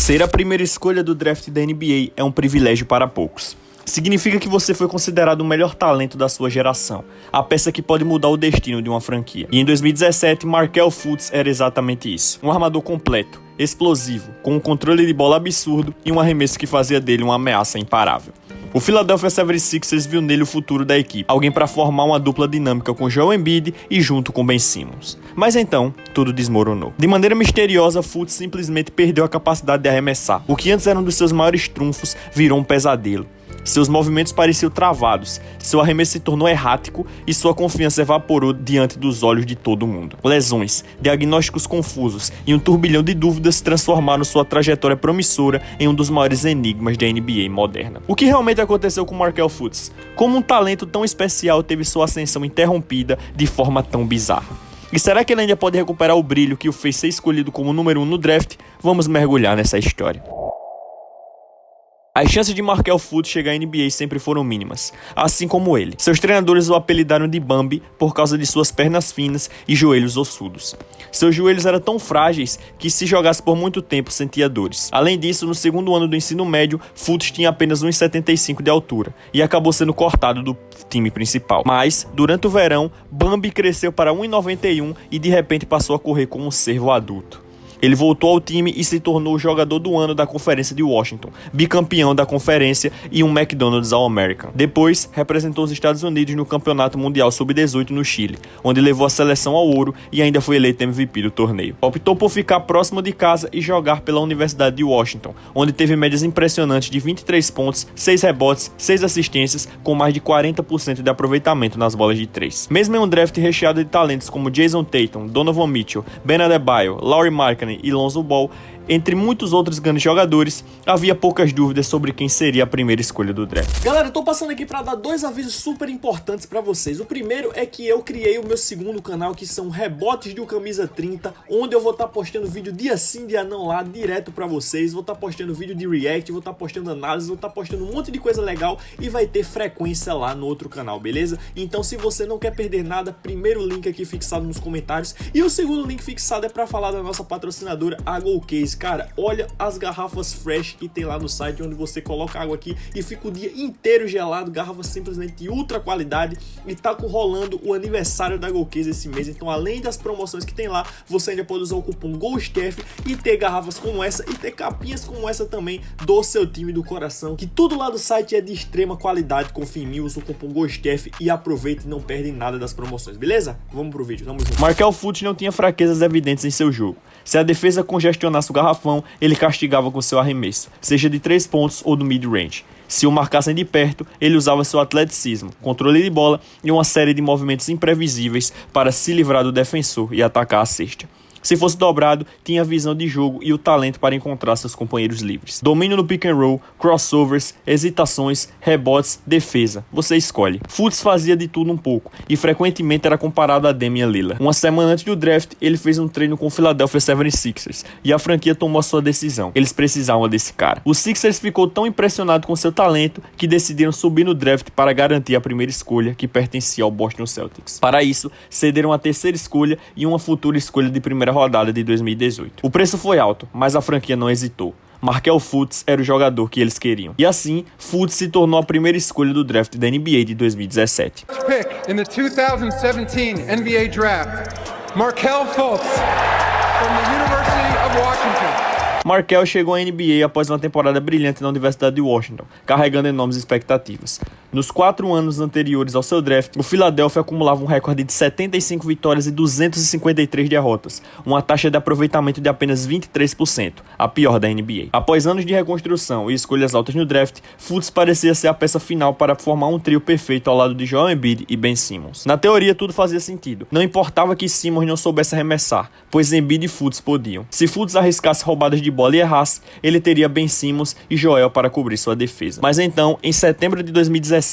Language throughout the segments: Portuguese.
Ser a primeira escolha do draft da NBA é um privilégio para poucos. Significa que você foi considerado o melhor talento da sua geração, a peça que pode mudar o destino de uma franquia. E em 2017, Markelle Fultz era exatamente isso. Um armador completo, explosivo, com um controle de bola absurdo e um arremesso que fazia dele uma ameaça imparável. O Philadelphia 76ers viu nele o futuro da equipe, alguém para formar uma dupla dinâmica com Joel Embiid e junto com Ben Simmons. Mas então, tudo desmoronou. De maneira misteriosa, Fultz simplesmente perdeu a capacidade de arremessar. O que antes era um dos seus maiores trunfos virou um pesadelo. Seus movimentos pareciam travados, seu arremesso se tornou errático e sua confiança evaporou diante dos olhos de todo mundo. Lesões, diagnósticos confusos e um turbilhão de dúvidas transformaram sua trajetória promissora em um dos maiores enigmas da NBA moderna. O que realmente aconteceu com Markelle Fultz? Como um talento tão especial teve sua ascensão interrompida de forma tão bizarra? E será que ele ainda pode recuperar o brilho que o fez ser escolhido como número 1 no draft? Vamos mergulhar nessa história. As chances de Markelle Fultz chegar à NBA sempre foram mínimas, assim como ele. Seus treinadores o apelidaram de Bambi por causa de suas pernas finas e joelhos ossudos. Seus joelhos eram tão frágeis que se jogasse por muito tempo sentia dores. Além disso, no segundo ano do ensino médio, Fultz tinha apenas 1,75 de altura e acabou sendo cortado do time principal. Mas, durante o verão, Bambi cresceu para 1,91 e de repente passou a correr como um cervo adulto. Ele voltou ao time e se tornou o jogador do ano da Conferência de Washington, bicampeão da conferência e um McDonald's All-American. Depois, representou os Estados Unidos no Campeonato Mundial Sub-18 no Chile, onde levou a seleção ao ouro e ainda foi eleito MVP do torneio. Optou por ficar próximo de casa e jogar pela Universidade de Washington, onde teve médias impressionantes de 23 pontos, 6 rebotes, 6 assistências, com mais de 40% de aproveitamento nas bolas de 3. Mesmo em um draft recheado de talentos como Jason Tatum, Donovan Mitchell, Ben Adebayo, Lauri Markkanen e Lonzo Ball, entre muitos outros grandes jogadores, havia poucas dúvidas sobre quem seria a primeira escolha do draft. Galera, eu tô passando aqui pra dar dois avisos super importantes pra vocês. O primeiro é que eu criei o meu segundo canal, que são Rebotes do Camisa 30, onde eu vou estar postando vídeo dia sim, dia não lá, direto pra vocês. Vou estar postando vídeo de react, vou estar postando análise, vou estar postando um monte de coisa legal e vai ter frequência lá no outro canal, beleza? Então, se você não quer perder nada, primeiro link aqui fixado nos comentários e o segundo link fixado é pra falar da nossa patrocinadora, a GoCase. Cara, olha as garrafas fresh que tem lá no site, onde você coloca água aqui e fica o dia inteiro gelado, garrafas simplesmente de ultra qualidade, e tá rolando o aniversário da GoCase esse mês, então além das promoções que tem lá, você ainda pode usar o cupom GOLSTEF e ter garrafas como essa e ter capinhas como essa também do seu time do coração, que tudo lá do site é de extrema qualidade. Confia em mim, usa o cupom GOLSTEF e aproveita e não perde nada das promoções, beleza? Vamos pro vídeo, vamos junto. Markelle Fultz não tinha fraquezas evidentes em seu jogo. Se a defesa congestionasse o garrafão, ele castigava com seu arremesso, seja de 3 pontos ou do mid-range. Se o marcassem de perto, ele usava seu atleticismo, controle de bola e uma série de movimentos imprevisíveis para se livrar do defensor e atacar a cesta. Se fosse dobrado, tinha visão de jogo e o talento para encontrar seus companheiros livres. Domínio no pick and roll, crossovers, hesitações, rebotes, defesa. Você escolhe. Fultz fazia de tudo um pouco e frequentemente era comparado a Damian Lillard. Uma semana antes do draft, ele fez um treino com o Philadelphia 76ers e a franquia tomou a sua decisão. Eles precisavam desse cara. O Sixers ficou tão impressionado com seu talento que decidiram subir no draft para garantir a primeira escolha, que pertencia ao Boston Celtics. Para isso, cederam a terceira escolha e uma futura escolha de primeira rodada de 2018. O preço foi alto, mas a franquia não hesitou. Markelle Fultz era o jogador que eles queriam. E assim, Fultz se tornou a primeira escolha do draft da NBA de 2017. Pick in the 2017 NBA Draft, Markelle Fultz from the University of Washington. Markelle chegou à NBA após uma temporada brilhante na Universidade de Washington, carregando enormes expectativas. Nos 4 anos anteriores ao seu draft, o Philadelphia acumulava um recorde de 75 vitórias e 253 derrotas, uma taxa de aproveitamento de apenas 23%, a pior da NBA. Após anos de reconstrução e escolhas altas no draft, Fultz parecia ser a peça final para formar um trio perfeito ao lado de Joel Embiid e Ben Simmons. Na teoria, tudo fazia sentido. Não importava que Simmons não soubesse arremessar, pois Embiid e Fultz podiam. Se Fultz arriscasse roubadas de bola e errasse, ele teria Ben Simmons e Joel para cobrir sua defesa. Mas então, em setembro de 2017,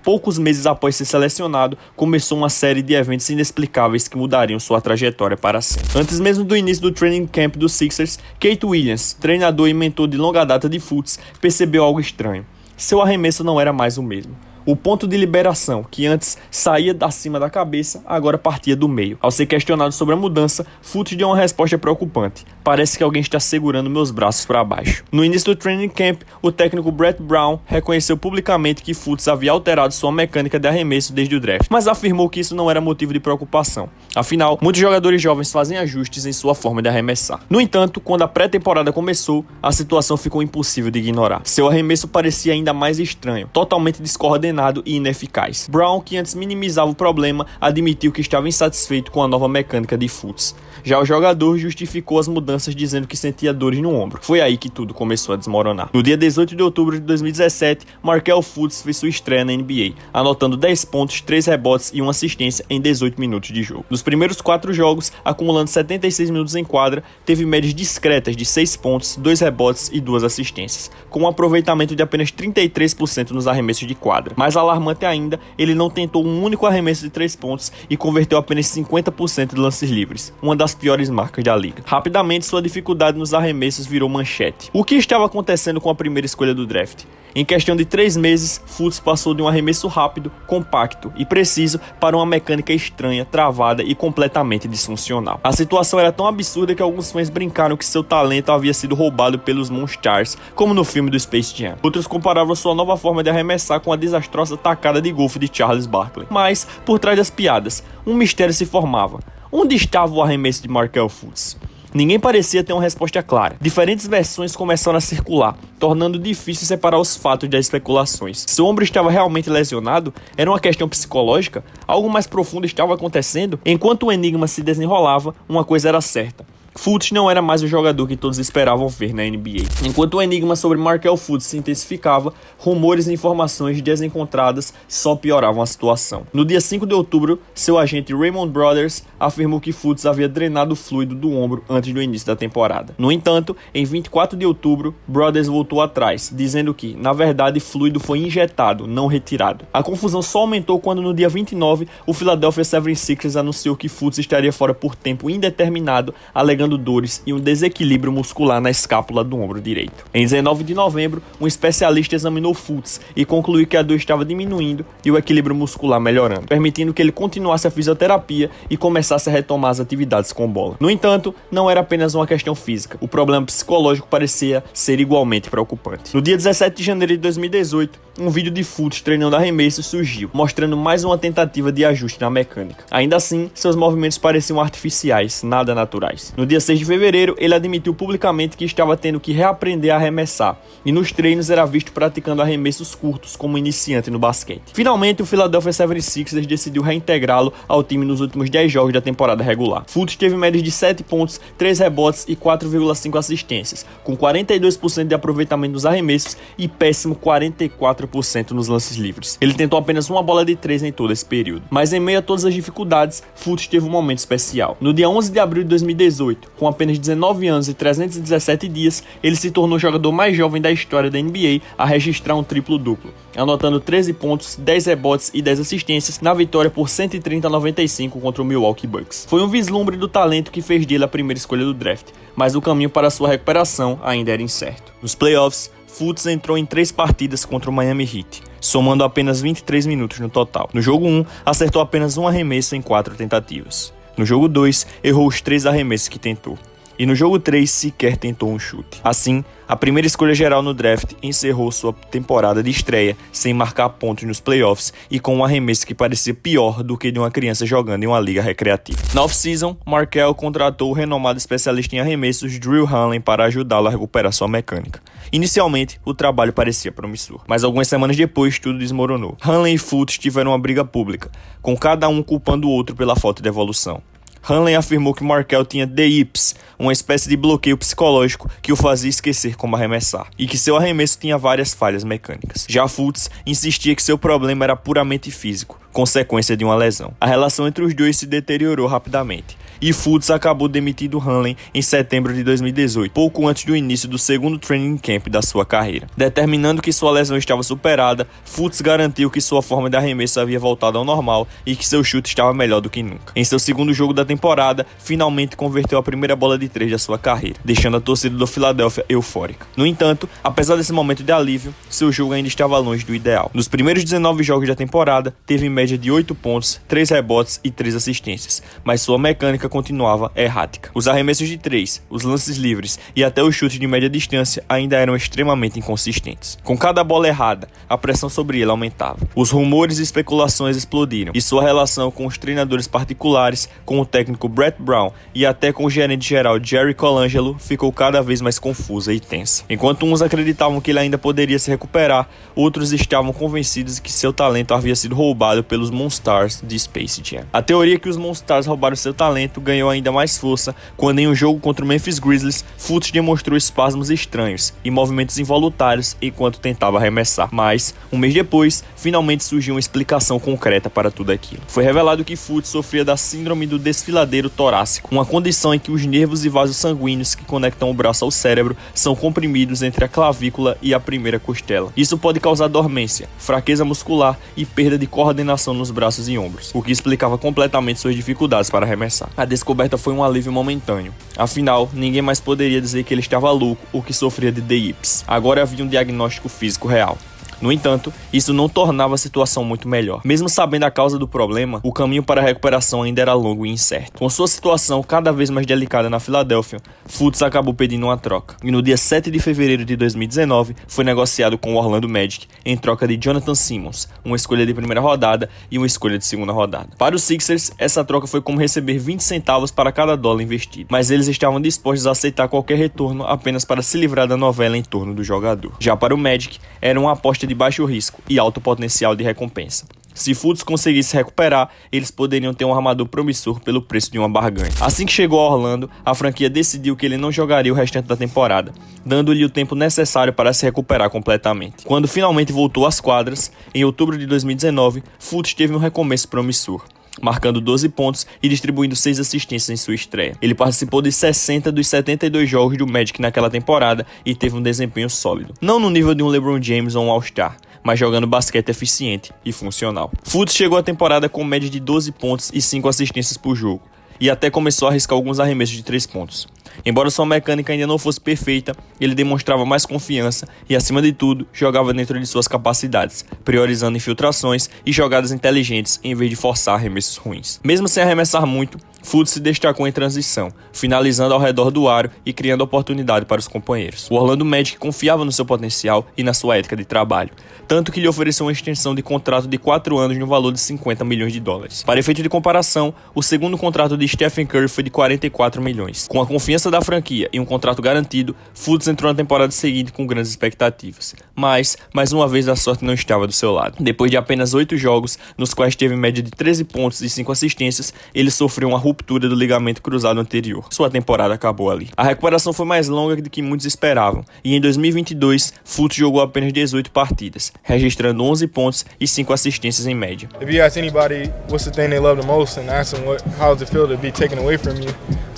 poucos meses após ser selecionado, começou uma série de eventos inexplicáveis que mudariam sua trajetória para sempre. Antes mesmo do início do training camp dos Sixers, Kate Williams, treinador e mentor de longa data de Fultz, percebeu algo estranho. Seu arremesso não era mais o mesmo. O ponto de liberação, que antes saía da cima da cabeça, agora partia do meio. Ao ser questionado sobre a mudança, Fultz deu uma resposta preocupante. Parece que alguém está segurando meus braços para baixo. No início do training camp, o técnico Brett Brown reconheceu publicamente que Fultz havia alterado sua mecânica de arremesso desde o draft, mas afirmou que isso não era motivo de preocupação. Afinal, muitos jogadores jovens fazem ajustes em sua forma de arremessar. No entanto, quando a pré-temporada começou, a situação ficou impossível de ignorar. Seu arremesso parecia ainda mais estranho, totalmente descoordenado e ineficaz. Brown, que antes minimizava o problema, admitiu que estava insatisfeito com a nova mecânica de Fultz. Já o jogador justificou as mudanças dizendo que sentia dores no ombro. Foi aí que tudo começou a desmoronar. No dia 18 de outubro de 2017, Markelle Fultz fez sua estreia na NBA, anotando 10 pontos, 3 rebotes e 1 assistência em 18 minutos de jogo. Nos primeiros 4 jogos, acumulando 76 minutos em quadra, teve médias discretas de 6 pontos, 2 rebotes e 2 assistências, com um aproveitamento de apenas 33% nos arremessos de quadra. Mais alarmante ainda, ele não tentou um único arremesso de 3 pontos e converteu apenas 50% de lances livres, uma das piores marcas da liga. Rapidamente, sua dificuldade nos arremessos virou manchete. O que estava acontecendo com a primeira escolha do draft? Em questão de 3 meses, Fultz passou de um arremesso rápido, compacto e preciso para uma mecânica estranha, travada e completamente disfuncional. A situação era tão absurda que alguns fãs brincaram que seu talento havia sido roubado pelos Monstars, como no filme do Space Jam. Outros comparavam sua nova forma de arremessar com a desastrosa tacada de golfe de Charles Barkley. Mas, por trás das piadas, um mistério se formava. Onde estava o arremesso de Markelle Fultz? Ninguém parecia ter uma resposta clara. Diferentes versões começaram a circular, tornando difícil separar os fatos das especulações. Seu ombro estava realmente lesionado? Era uma questão psicológica? Algo mais profundo estava acontecendo? Enquanto o enigma se desenrolava, uma coisa era certa. Fultz não era mais o jogador que todos esperavam ver na NBA. Enquanto o enigma sobre Markelle Fultz se intensificava, rumores e informações desencontradas só pioravam a situação. No dia 5 de outubro, seu agente Raymond Brothers afirmou que Fultz havia drenado o fluido do ombro antes do início da temporada. No entanto, em 24 de outubro, Brothers voltou atrás, dizendo que, na verdade, fluido foi injetado, não retirado. A confusão só aumentou quando, no dia 29, o Philadelphia 76ers anunciou que Fultz estaria fora por tempo indeterminado, alegando dores e um desequilíbrio muscular na escápula do ombro direito. Em 19 de novembro, um especialista examinou Fultz e concluiu que a dor estava diminuindo e o equilíbrio muscular melhorando, permitindo que ele continuasse a fisioterapia e começasse a retomar as atividades com bola. No entanto, não era apenas uma questão física. O problema psicológico parecia ser igualmente preocupante. No dia 17 de janeiro de 2018, um vídeo de Fultz treinando arremesso surgiu, mostrando mais uma tentativa de ajuste na mecânica. Ainda assim, seus movimentos pareciam artificiais, nada naturais. No dia 6 de fevereiro, ele admitiu publicamente que estava tendo que reaprender a arremessar, e nos treinos era visto praticando arremessos curtos como iniciante no basquete. Finalmente, o Philadelphia 76ers decidiu reintegrá-lo ao time nos últimos 10 jogos da temporada regular. Fultz teve médias de 7 pontos, 3 rebotes e 4,5 assistências, com 42% de aproveitamento nos arremessos e péssimo 44% nos lances livres. Ele tentou apenas uma bola de 3 em todo esse período. Mas em meio a todas as dificuldades, Fultz teve um momento especial. No dia 11 de abril de 2018, com apenas 19 anos e 317 dias, ele se tornou o jogador mais jovem da história da NBA a registrar um triplo-duplo, anotando 13 pontos, 10 rebotes e 10 assistências na vitória por 130-95 contra o Milwaukee Bucks. Foi um vislumbre do talento que fez dele a primeira escolha do draft, mas o caminho para sua recuperação ainda era incerto. Nos playoffs, Fultz entrou em 3 partidas contra o Miami Heat, somando apenas 23 minutos no total. No jogo 1, acertou apenas um arremesso em 4 tentativas. No jogo 2, errou os 3 arremessos que tentou. E no jogo 3, sequer tentou um chute. Assim, a primeira escolha geral no draft encerrou sua temporada de estreia sem marcar pontos nos playoffs e com um arremesso que parecia pior do que de uma criança jogando em uma liga recreativa. Na off-season, Markelle contratou o renomado especialista em arremessos Drew Hanlen para ajudá-lo a recuperar sua mecânica. Inicialmente, o trabalho parecia promissor, mas algumas semanas depois tudo desmoronou. Hanlen e Fultz tiveram uma briga pública, com cada um culpando o outro pela falta de evolução. Hanlen afirmou que Markelle tinha DIPS, uma espécie de bloqueio psicológico que o fazia esquecer como arremessar, e que seu arremesso tinha várias falhas mecânicas. Já Fultz insistia que seu problema era puramente físico, consequência de uma lesão. A relação entre os dois se deteriorou rapidamente, e Fultz acabou demitindo Hanley em setembro de 2018, pouco antes do início do segundo training camp da sua carreira. Determinando que sua lesão estava superada, Fultz garantiu que sua forma de arremesso havia voltado ao normal e que seu chute estava melhor do que nunca. Em seu segundo jogo da temporada, finalmente converteu a primeira bola de 3 da sua carreira, deixando a torcida do Philadelphia eufórica. No entanto, apesar desse momento de alívio, seu jogo ainda estava longe do ideal. Nos primeiros 19 jogos da temporada, teve em média de 8 pontos, 3 rebotes e 3 assistências, mas sua mecânica continuava errática. Os arremessos de 3, os lances livres e até os chutes de média distância ainda eram extremamente inconsistentes. Com cada bola errada, a pressão sobre ele aumentava. Os rumores e especulações explodiram, e sua relação com os treinadores particulares, com o técnico Brett Brown e até com o gerente geral Jerry Colangelo ficou cada vez mais confusa e tensa. Enquanto uns acreditavam que ele ainda poderia se recuperar, outros estavam convencidos de que seu talento havia sido roubado pelos Monstars de Space Jam. A teoria que os Monstars roubaram seu talento ganhou ainda mais força quando, em um jogo contra o Memphis Grizzlies, Fultz demonstrou espasmos estranhos e movimentos involuntários enquanto tentava arremessar. Mas, um mês depois, finalmente surgiu uma explicação concreta para tudo aquilo. Foi revelado que Fultz sofria da síndrome do desfiladeiro torácico, uma condição em que os nervos e vasos sanguíneos que conectam o braço ao cérebro são comprimidos entre a clavícula e a primeira costela. Isso pode causar dormência, fraqueza muscular e perda de coordenação nos braços e ombros, o que explicava completamente suas dificuldades para arremessar. A descoberta foi um alívio momentâneo. Afinal, ninguém mais poderia dizer que ele estava louco ou que sofria de DIPS. Agora havia um diagnóstico físico real. No entanto, isso não tornava a situação muito melhor. Mesmo sabendo a causa do problema, o caminho para a recuperação ainda era longo e incerto. Com sua situação cada vez mais delicada na Filadélfia, Fultz acabou pedindo uma troca. E no dia 7 de fevereiro de 2019, foi negociado com o Orlando Magic em troca de Jonathan Simmons, uma escolha de primeira rodada e uma escolha de segunda rodada. Para os Sixers, essa troca foi como receber 20 centavos para cada dólar investido. Mas eles estavam dispostos a aceitar qualquer retorno apenas para se livrar da novela em torno do jogador. Já para o Magic, era uma aposta de baixo risco e alto potencial de recompensa. Se Fultz conseguisse recuperar, eles poderiam ter um armador promissor pelo preço de uma barganha. Assim que chegou a Orlando, a franquia decidiu que ele não jogaria o restante da temporada, dando-lhe o tempo necessário para se recuperar completamente. Quando finalmente voltou às quadras, em outubro de 2019, Fultz teve um recomeço promissor, marcando 12 pontos e distribuindo 6 assistências em sua estreia. Ele participou de 60 dos 72 jogos do Magic naquela temporada e teve um desempenho sólido. Não no nível de um LeBron James ou um All-Star, mas jogando basquete eficiente e funcional. Fultz chegou à temporada com média de 12 pontos e 5 assistências por jogo, e até começou a arriscar alguns arremessos de 3 pontos. Embora sua mecânica ainda não fosse perfeita, ele demonstrava mais confiança e, acima de tudo, jogava dentro de suas capacidades, priorizando infiltrações e jogadas inteligentes em vez de forçar arremessos ruins. Mesmo sem arremessar muito, Fultz se destacou em transição, finalizando ao redor do aro e criando oportunidade para os companheiros. O Orlando Magic confiava no seu potencial e na sua ética de trabalho, tanto que lhe ofereceu uma extensão de contrato de 4 anos no valor de 50 milhões de dólares. Para efeito de comparação, o segundo contrato de Stephen Curry foi de 44 milhões. Com a confiança da franquia e um contrato garantido, Fultz entrou na temporada seguinte com grandes expectativas. Mas, mais uma vez, a sorte não estava do seu lado. Depois de apenas 8 jogos, nos quais teve média de 13 pontos e 5 assistências, ele sofreu uma ruptura do ligamento cruzado anterior. Sua temporada acabou ali. A recuperação foi mais longa do que muitos esperavam, e em 2022, Fultz jogou apenas 18 partidas, registrando 11 pontos e 5 assistências em média. If you ask anybody what's the thing they love the most and ask them how does it feel to be taken away from you,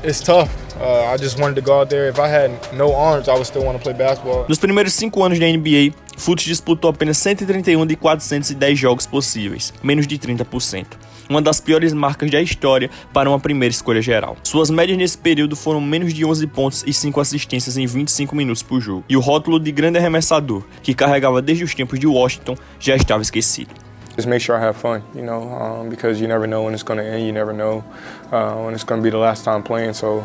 it's tough. I just wanted to go out there. If I had no arms, I would still want to play basketball. Nos primeiros 5 anos da NBA, Fultz disputou apenas 131 de 410 jogos possíveis, menos de 30%. Uma das piores marcas da história para uma primeira escolha geral. Suas médias nesse período foram menos de 11 pontos e 5 assistências em 25 minutos por jogo. E o rótulo de grande arremessador, que carregava desde os tempos de Washington, já estava esquecido. Just make sure I have fun, because you never know when it's going to end. You never know when it's going to be the last time playing. So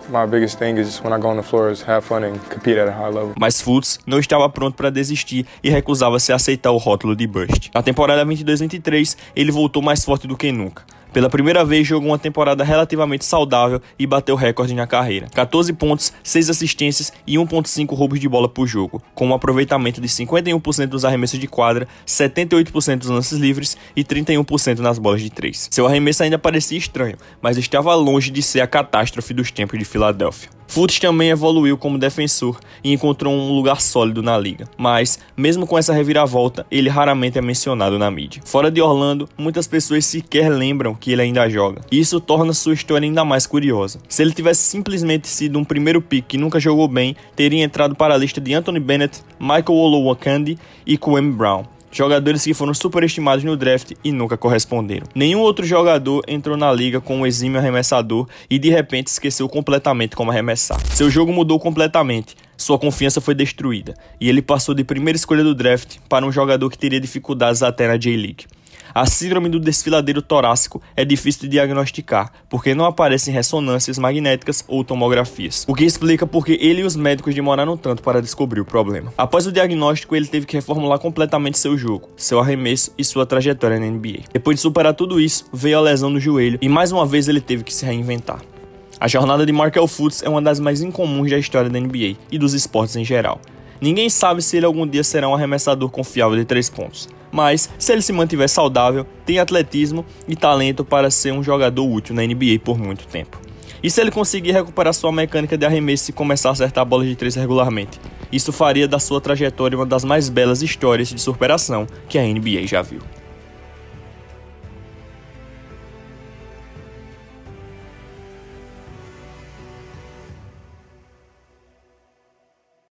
my biggest thing is when I go on the floor is have fun and compete at a high level. Mas Fultz não estava pronto para desistir e recusava-se a aceitar o rótulo de bust. Na temporada 22-23, ele voltou mais forte do que nunca. Pela primeira vez, jogou uma temporada relativamente saudável e bateu recorde na carreira. 14 pontos, 6 assistências e 1.5 roubos de bola por jogo, com um aproveitamento de 51% dos arremessos de quadra, 78% dos lances livres e 31% nas bolas de 3. Seu arremesso ainda parecia estranho, mas estava longe de ser a catástrofe dos tempos de Filadélfia. Fultz também evoluiu como defensor e encontrou um lugar sólido na liga, mas, mesmo com essa reviravolta, ele raramente é mencionado na mídia. Fora de Orlando, muitas pessoas sequer lembram que ele ainda joga, e isso torna sua história ainda mais curiosa. Se ele tivesse simplesmente sido um primeiro pick que nunca jogou bem, teria entrado para a lista de Anthony Bennett, Michael Olowokandi e Kwame Brown, jogadores que foram superestimados no draft e nunca corresponderam. Nenhum outro jogador entrou na liga com um exímio arremessador e de repente esqueceu completamente como arremessar. Seu jogo mudou completamente, sua confiança foi destruída e ele passou de primeira escolha do draft para um jogador que teria dificuldades até na J-League. A síndrome do desfiladeiro torácico é difícil de diagnosticar, porque não aparecem ressonâncias magnéticas ou tomografias, o que explica porque ele e os médicos demoraram tanto para descobrir o problema. Após o diagnóstico, ele teve que reformular completamente seu jogo, seu arremesso e sua trajetória na NBA. Depois de superar tudo isso, veio a lesão no joelho e mais uma vez ele teve que se reinventar. A jornada de Markelle Fultz é uma das mais incomuns da história da NBA e dos esportes em geral. Ninguém sabe se ele algum dia será um arremessador confiável de 3 pontos, mas se ele se mantiver saudável, tem atletismo e talento para ser um jogador útil na NBA por muito tempo. E se ele conseguir recuperar sua mecânica de arremesso e começar a acertar bolas de 3 regularmente, isso faria da sua trajetória uma das mais belas histórias de superação que a NBA já viu.